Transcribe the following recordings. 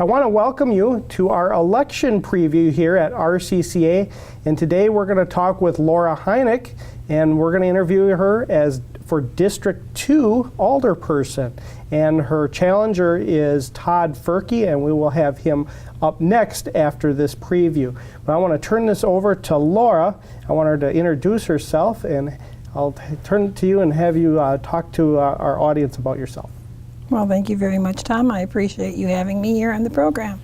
I want to welcome you to our election preview here at RCCA, and today we're going to talk with Laura Heineck, and we're going to interview her for District 2 Alderperson, and her challenger is Todd Furkey, and we will have him up next after this preview. But I want to turn this over to Laura. I want her to introduce herself, and I'll turn it to you and have you talk to our audience about yourself. Well, thank you very much, Tom. I appreciate you having me here on the program.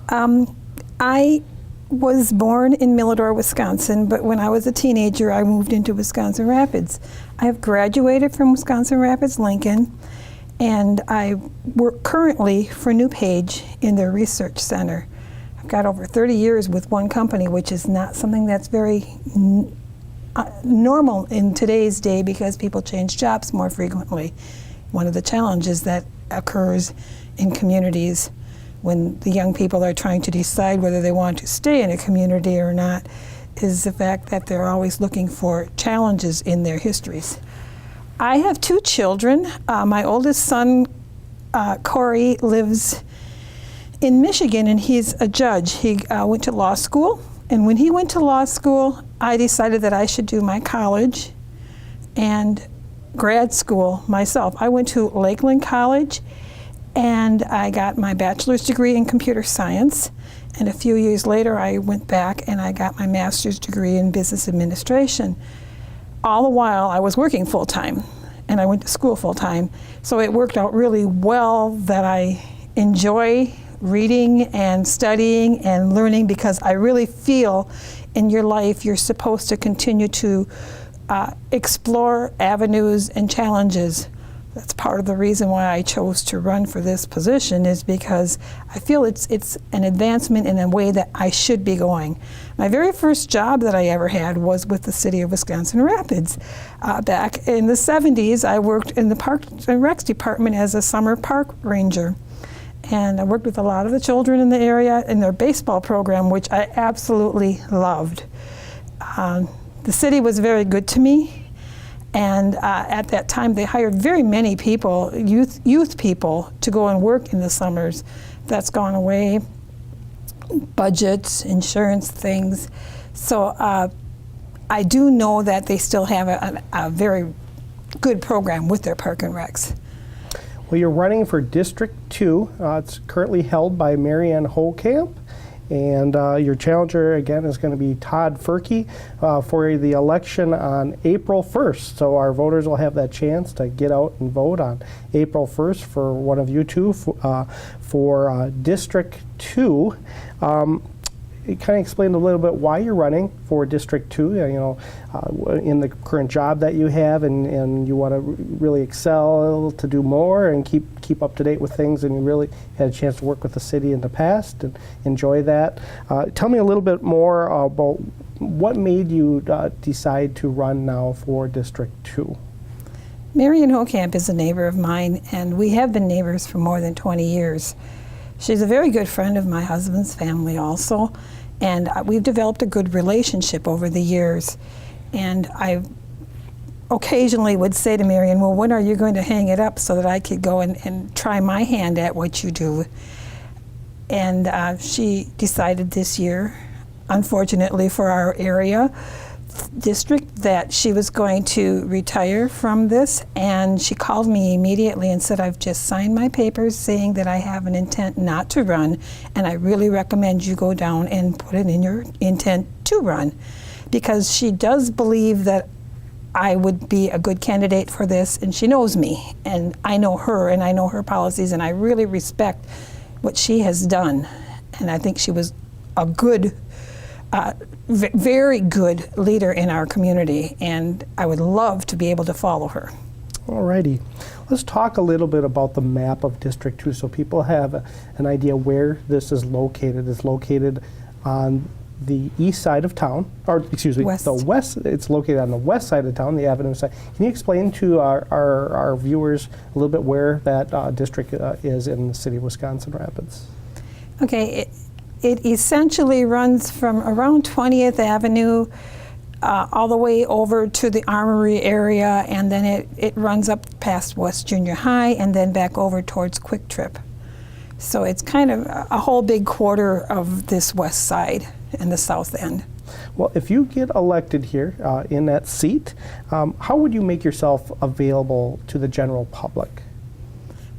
I was born in Milledore, Wisconsin, but when I was a teenager, I moved into Wisconsin Rapids. I have graduated from Wisconsin Rapids Lincoln, and I work currently for NewPage in their research center. I've got over 30 years with one company, which is not something that's very normal in today's day because people change jobs more frequently. One of the challenges that occurs in communities when the young people are trying to decide whether they want to stay in a community or not is the fact that they're always looking for challenges in their histories. I have two children. My oldest son, Corey, lives in Michigan, and he's a judge. He went to law school, and when he went to law school, I decided that I should do my college and grad school myself. I went to Lakeland College, and I got my bachelor's degree in computer science, and a few years later I went back and I got my master's degree in business administration. All the while I was working full-time, and I went to school full-time, so it worked out really well that I enjoy reading and studying and learning, because I really feel in your life you're supposed to continue to explore avenues and challenges. That's part of the reason why I chose to run for this position, is because I feel it's an advancement in a way that I should be going. My very first job that I ever had was with the city of Wisconsin Rapids. Back in the 70s, I worked in the Parks and Recs department as a summer park ranger. And I worked with a lot of the children in the area in their baseball program, which I absolutely loved. The city was very good to me, and at that time they hired very many people, youth people, to go and work in the summers. That's gone away, budgets, insurance things. So I do know that they still have a very good program with their Park and Recs. Well, you're running for District 2. It's currently held by Marianne Hokamp. And your challenger, again, is going to be Todd Furkey for the election on April 1st. So our voters will have that chance to get out and vote on April 1st for one of you two for District 2. You kind of explained a little bit why you're running for District 2, in the current job that you have, and you want to really excel to do more and keep up to date with things, and you really had a chance to work with the city in the past and enjoy that. Tell me a little bit more about what made you decide to run now for District 2. Marianne Hokamp is a neighbor of mine, and we have been neighbors for more than 20 years. She's a very good friend of my husband's family also, and we've developed a good relationship over the years. And I occasionally would say to Marianne, well, when are you going to hang it up so that I could go and try my hand at what you do? And she decided this year, unfortunately for our area district, that she was going to retire from this, and she called me immediately and said, I've just signed my papers saying that I have an intent not to run, and I really recommend you go down and put it in your intent to run, because she does believe that I would be a good candidate for this, and she knows me, and I know her, and I know her policies, and I really respect what she has done, and I think she was a good very good leader in our community, and I would love to be able to follow her. Alrighty. Let's talk a little bit about the map of District 2 so people have an idea where this is located. It's located on the east side of town, or excuse me, west. The west. It's located on the west side of town, the avenue side. Can you explain to our viewers a little bit where that district is in the city of Wisconsin Rapids? Okay. It essentially runs from around 20th Avenue all the way over to the Armory area, and then it runs up past West Junior High and then back over towards Quick Trip. So it's kind of a whole big quarter of this west side and the south end. Well, if you get elected here in that seat, how would you make yourself available to the general public?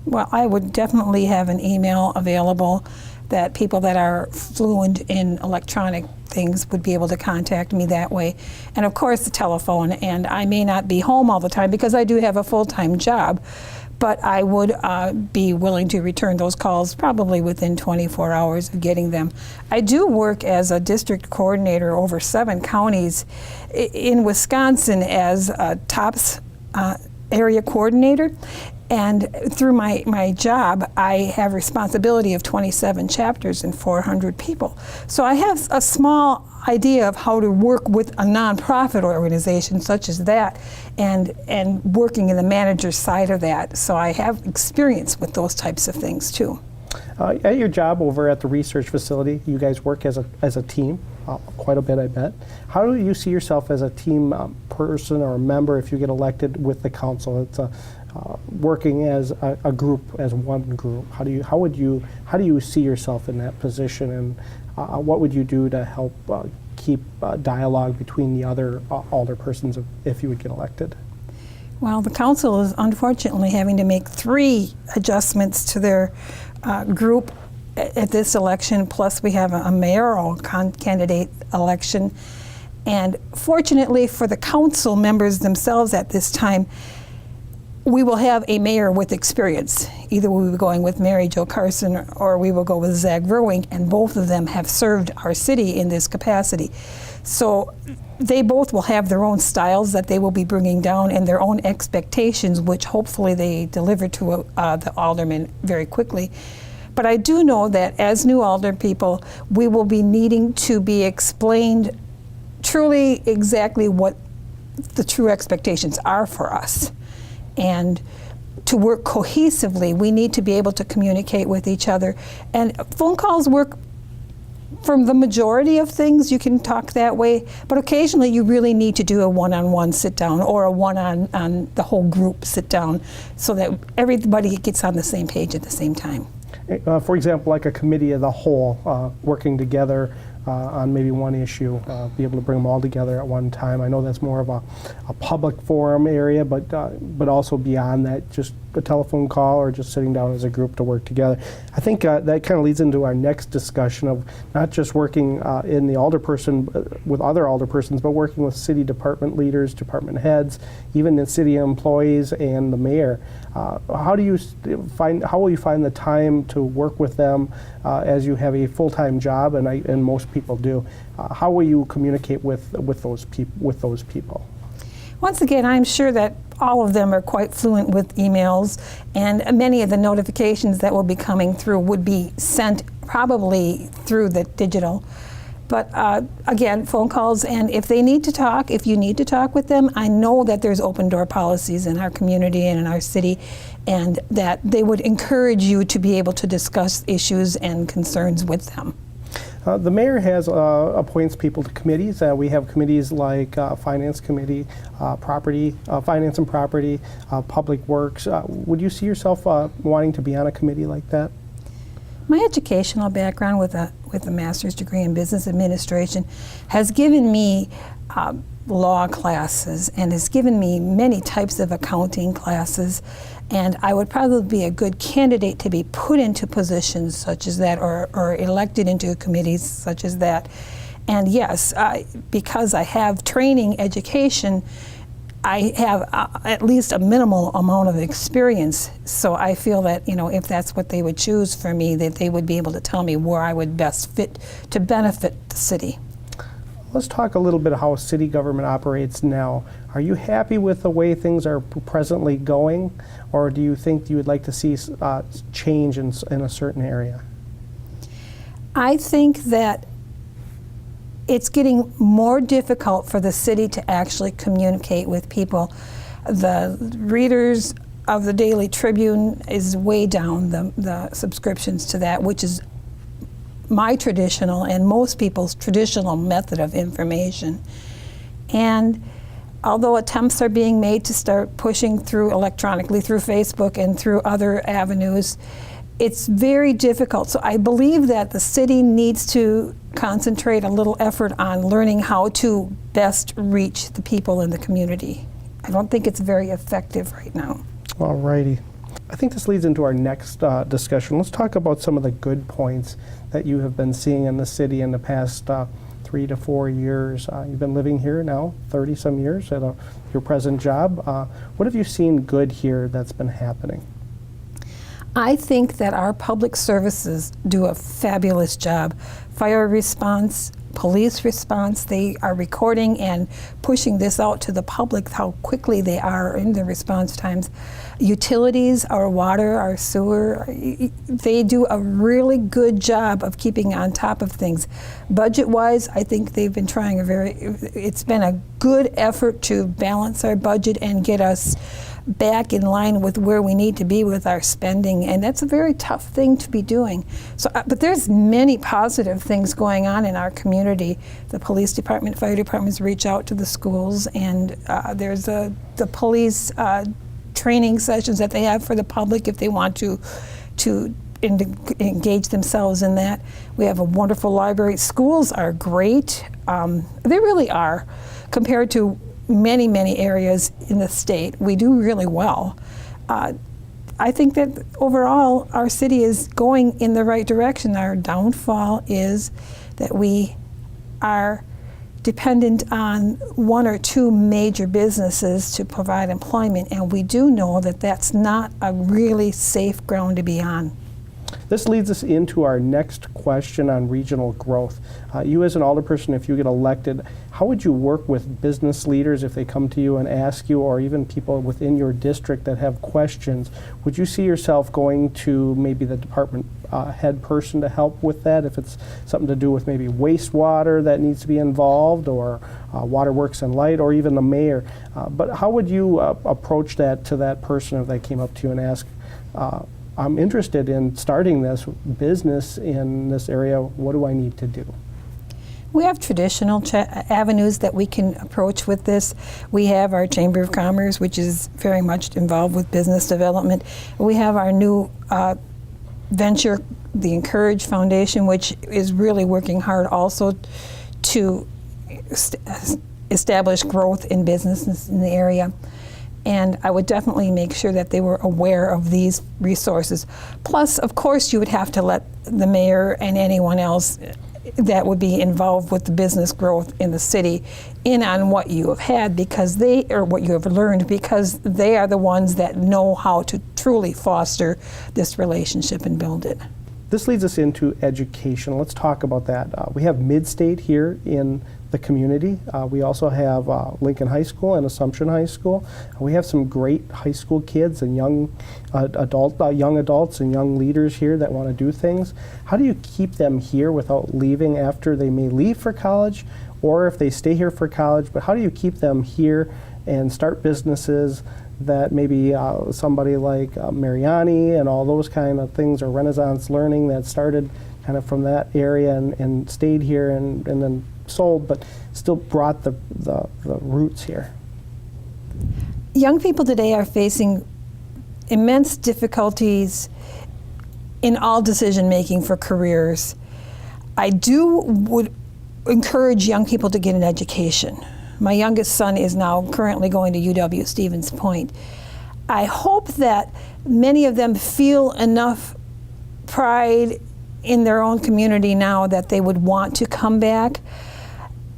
Well, I would definitely have an email available that people that are fluent in electronic things would be able to contact me that way. And of course the telephone, and I may not be home all the time because I do have a full-time job, but I would be willing to return those calls probably within 24 hours of getting them. I do work as a district coordinator over 7 counties in Wisconsin as a TOPS area coordinator. And through my job, I have responsibility of 27 chapters and 400 people. So I have a small idea of how to work with a nonprofit organization such as that and working in the manager's side of that. So I have experience with those types of things too. At your job over at the research facility, you guys work as a team, quite a bit, I bet. How do you see yourself as a team person or a member if you get elected with the council? It's working as a group, as one group. How do you see yourself in that position, and what would you do to help keep dialogue between the other alderpersons if you would get elected? Well, the council is unfortunately having to make 3 adjustments to their group at this election, plus we have a mayoral candidate election. And fortunately for the council members themselves at this time, we will have a mayor with experience. Either we will be going with Mary Jo Carson or we will go with Zach Verwink, and both of them have served our city in this capacity. So they both will have their own styles that they will be bringing down and their own expectations, which hopefully they deliver to the aldermen very quickly. But I do know that as new alder people, we will be needing to be explained truly exactly what the true expectations are for us. And to work cohesively, we need to be able to communicate with each other. And phone calls work for the majority of things. You can talk that way, but occasionally you really need to do a one-on-one sit down or a one-on the whole group sit down so that everybody gets on the same page at the same time. For example, like a committee of the whole working together on maybe one issue, be able to bring them all together at one time. I know that's more of a public forum area, but also beyond that, just a telephone call or just sitting down as a group to work together. I think that kind of leads into our next discussion of not just working in the alderperson with other alderpersons, but working with city department leaders, department heads, even the city employees and the mayor. How will you find the time to work with them as you have a full-time job, and most people do? How will you communicate with those people? Once again, I'm sure that all of them are quite fluent with emails, and many of the notifications that will be coming through would be sent probably through the digital. But again, phone calls, and if you need to talk with them, I know that there's open door policies in our community and in our city, and that they would encourage you to be able to discuss issues and concerns with them. The mayor appoints people to committees. We have committees like Finance Committee, Finance and Property, Public Works. Would you see yourself wanting to be on a committee like that? My educational background with a master's degree in business administration has given me law classes and has given me many types of accounting classes, and I would probably be a good candidate to be put into positions such as that or elected into committees such as that. And yes, because I have training education, I have at least a minimal amount of experience, so I feel that, if that's what they would choose for me, that they would be able to tell me where I would best fit to benefit the city. Let's talk a little bit how city government operates now. Are you happy with the way things are presently going, or do you think you would like to see change in a certain area? I think that it's getting more difficult for the city to actually communicate with people. The readers of the Daily Tribune is way down, the subscriptions to that, which is my traditional and most people's traditional method of information. And although attempts are being made to start pushing through electronically through Facebook and through other avenues, it's very difficult. So I believe that the city needs to concentrate a little effort on learning how to best reach the people in the community. I don't think it's very effective right now. All righty. I think this leads into our next discussion. Let's talk about some of the good points that you have been seeing in the city in the past 3 to 4 years. You've been living here now 30-some years at your present job. What have you seen good here that's been happening? I think that our public services do a fabulous job. Fire response, police response, they are recording and pushing this out to the public, how quickly they are in the response times. Utilities, our water, our sewer, they do a really good job of keeping on top of things. Budget-wise, I think they've been trying it's been a good effort to balance our budget and get us back in line with where we need to be with our spending, and that's a very tough thing to be doing. So, but there's many positive things going on in our community. The police department, fire departments reach out to the schools, and there's the police training sessions that they have for the public if they want to engage themselves in that. We have a wonderful library. Schools are great. They really are, compared to many areas in the state. We do really well. I think that overall our city is going in the right direction. Our downfall is that we are dependent on 1 or 2 major businesses to provide employment, and we do know that that's not a really safe ground to be on. This leads us into our next question on regional growth. You as an alderperson, if you get elected, how would you work with business leaders if they come to you and ask you, or even people within your district that have questions? Would you see yourself going to maybe the department head person to help with that, if it's something to do with maybe wastewater that needs to be involved, or waterworks and light, or even the mayor? But how would you approach that to that person if they came up to you and asked, I'm interested in starting this business in this area, what do I need to do? We have traditional avenues that we can approach with this. We have our Chamber of Commerce, which is very much involved with business development. We have our new venture, the Encourage Foundation, which is really working hard also to establish growth in businesses in the area. And I would definitely make sure that they were aware of these resources. Plus, of course, you would have to let the mayor and anyone else that would be involved with the business growth in the city in on what you have had, because what you have learned, because they are the ones that know how to truly foster this relationship and build it. This leads us into education. Let's talk about that. We have Mid-State here in the community. We also have Lincoln High School and Assumption High School. We have some great high school kids and young adults and young leaders here that want to do things. How do you keep them here without leaving after they may leave for college, or if they stay here for college, but how do you keep them here and start businesses that maybe somebody like Mariani and all those kind of things, or Renaissance Learning that started kind of from that area and stayed here and then sold, but still brought the roots here? Young people today are facing immense difficulties in all decision making for careers. I would encourage young people to get an education. My youngest son is now currently going to UW Stevens Point. I hope that many of them feel enough pride in their own community now that they would want to come back.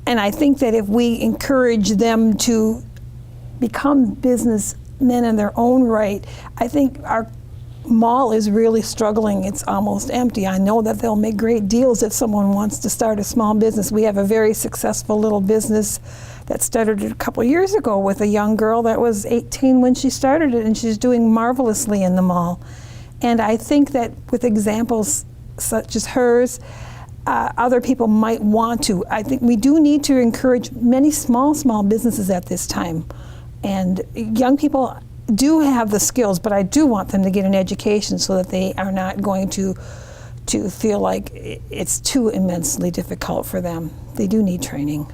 And I think that if we encourage them to become businessmen in their own right, I think our mall is really struggling. It's almost empty. I know that they'll make great deals if someone wants to start a small business. We have a very successful little business that started a couple years ago with a young girl that was 18 when she started it, and she's doing marvelously in the mall. And I think that with examples such as hers, other people might want to. I think we do need to encourage many small businesses at this time. And young people do have the skills, but I do want them to get an education so that they are not going to feel like it's too immensely difficult for them. They do need training.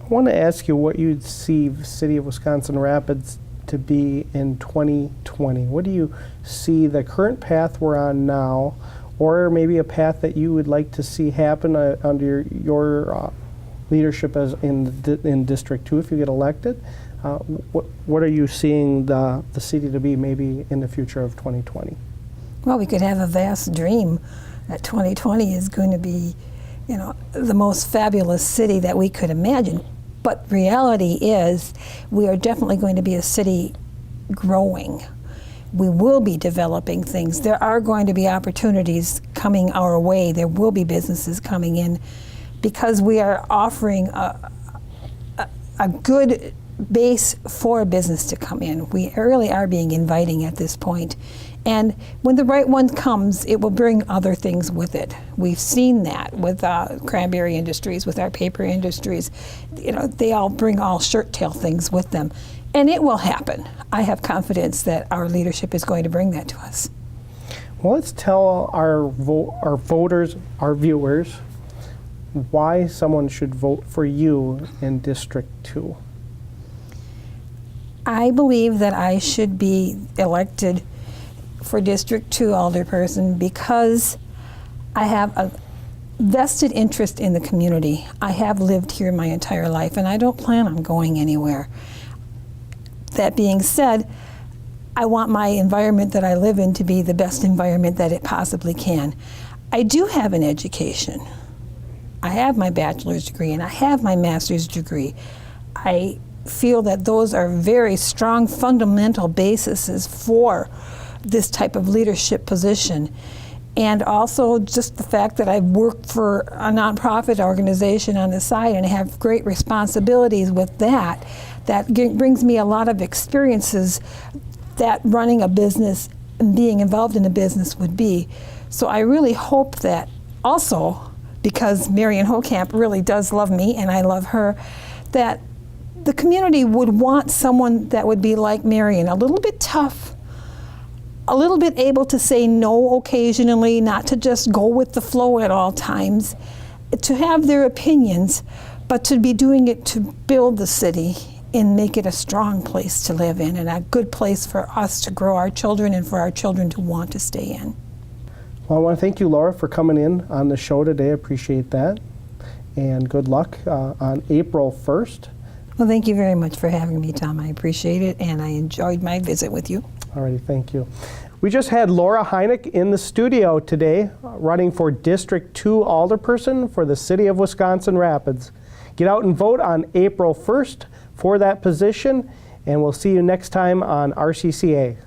I want to ask you what you see the City of Wisconsin Rapids to be in 2020? What do you see the current path we're on now, or maybe a path that you would like to see happen under your leadership as in District 2 if you get elected? What are you seeing the city to be maybe in the future of 2020? Well, we could have a vast dream that 2020 is going to be, the most fabulous city that we could imagine. But reality is, we are definitely going to be a city growing. We will be developing things. There are going to be opportunities coming our way. There will be businesses coming in because we are offering a good base for a business to come in. We really are being inviting at this point. And when the right one comes, it will bring other things with it. We've seen that with cranberry industries, with our paper industries. They all bring all shirt-tail things with them. And it will happen. I have confidence that our leadership is going to bring that to us. Well, let's tell our voters, our viewers, why someone should vote for you in District 2. I believe that I should be elected for District 2 Alderperson because I have a vested interest in the community. I have lived here my entire life and I don't plan on going anywhere. That being said, I want my environment that I live in to be the best environment that it possibly can. I do have an education. I have my bachelor's degree and I have my master's degree. I feel that those are very strong fundamental bases for this type of leadership position. And also just the fact that I've worked for a nonprofit organization on the side and have great responsibilities with that brings me a lot of experiences that running a business and being involved in a business would be. So I really hope that also, because Marion Hokamp really does love me and I love her, that the community would want someone that would be like Marion, a little bit tough, a little bit able to say no occasionally, not to just go with the flow at all times, to have their opinions, but to be doing it to build the city and make it a strong place to live in and a good place for us to grow our children and for our children to want to stay in. Well, I want to thank you, Laura, for coming in on the show today. I appreciate that. And good luck on April 1st. Well, thank you very much for having me, Tom. I appreciate it, and I enjoyed my visit with you. Alrighty, thank you. We just had Laura Heineck in the studio today, running for District 2 Alderperson for the City of Wisconsin Rapids. Get out and vote on April 1st for that position, and we'll see you next time on RCCA.